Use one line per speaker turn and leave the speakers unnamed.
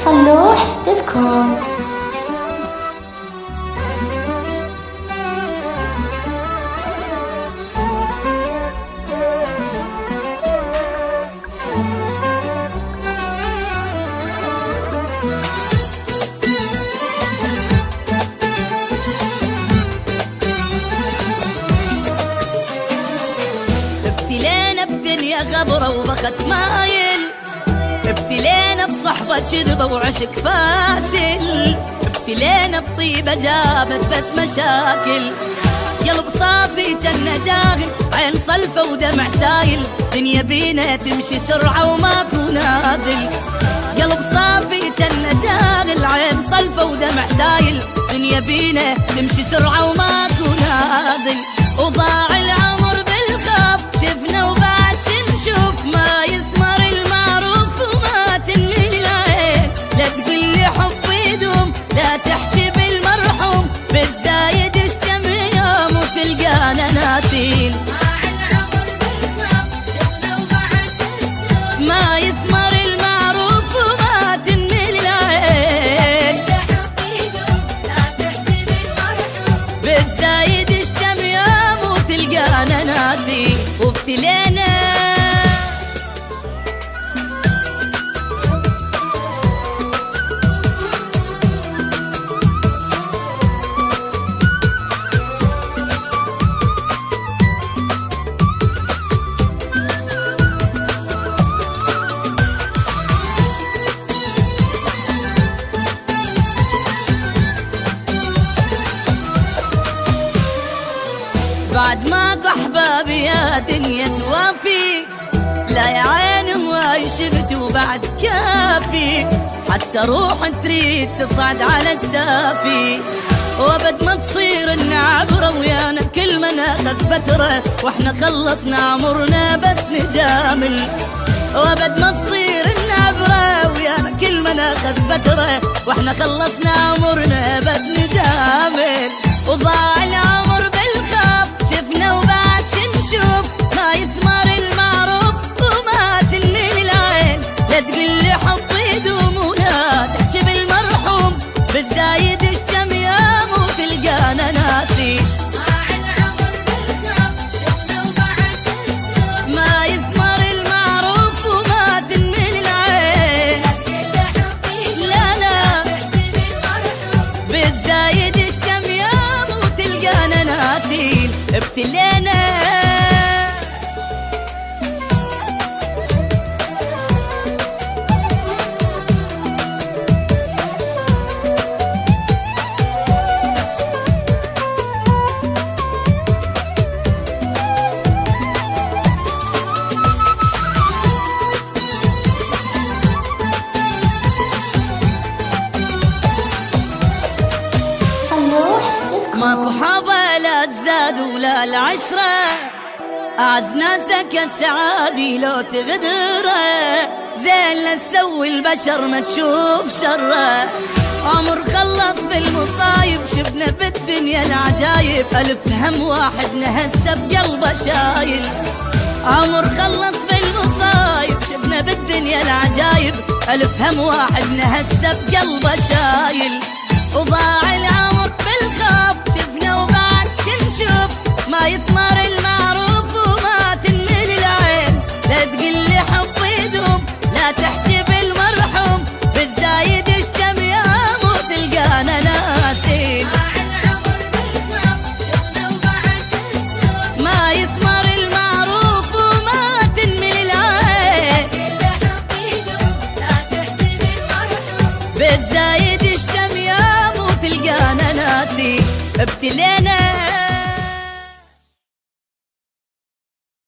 صلوح دوت كوم.
ابتلينا بدنيا غبرة وبخت مايل، ابتلينا بصحبة كذبة وعشق فاسل، ابتلينا بطيبة جابت بس مشاكل. قلب صافي جنة جاهل، عين صلفة ودمع سايل، دنيا بينا تمشي سرعة وماكو نازل. قلب صافي جنة جاهل، عين صلفة ودمع سايل، دنيا بينا تمشي سرعة وماكو نازل. وضاع العمر بالخاف، شفنا وبعد شنشوف، ما يثمر المعروف وما تنمي العين. لا تقول لي حب يدوم، لا تحكي بالمرحوم، بالزايد اشتم يوم وتلقانا ناسين. ما يثمر المعروف وما تنمي العين، بالزايد اشتم يوم وتلقانا ناسين. وابتلينا بعد ماكو احبابي يا دنيا توافي، لا يا عين ما شفت وبعد كافي، حتى روح تريد تصعد على جدافي. وابد ما تصير النعبرة ويانا كل ما ناخذ فترة، واحنا خلصنا عمرنا بس نجامل. وابد ما تصير النعبرة ويانا كل ما ناخذ فترة، واحنا خلصنا عمرنا بس نجامل. وضاع العمر بالخاف، شفنا وبعد شنشوف، ما يثمر المعروف وما تنمي العين. لا تقول لي حب يدوم ولا تحكي بالمرحوم، بالزايد اشتم يوم وتلقانا ناسي. ما يثمر المعروف وما تنمي العين، لا لا بالزايد اشتم يوم وتلقانا ناسين. ابتلينا
صلوح دوت كوم.
ماكو حابة لا الزاد ولا العشرة، أعز ناسك السعادي لو تغدره، زين لا تسوي البشر ما تشوف شره. عمر خلص بالمصايب، شفنا بالدنيا العجايب، ألف هم واحد نهسه بقلبه شايل. عمر خلص بالمصايب، شفنا بالدنيا العجايب، ألف هم واحد نهسه بقلبه شايل. وضاع العمر بالخاف، شفنا وبعد شنشوف، ما يثمر المعروف وما تنمي العين. لا تقول لي حب يدوم، لا تحكي بالمرحوم، بالزايد اشتم يوم وتلقانا ناسين. ما يثمر المعروف وما تنمي العين، بالزايد اشتم يوم وتلقانا ناسين. ابتلينا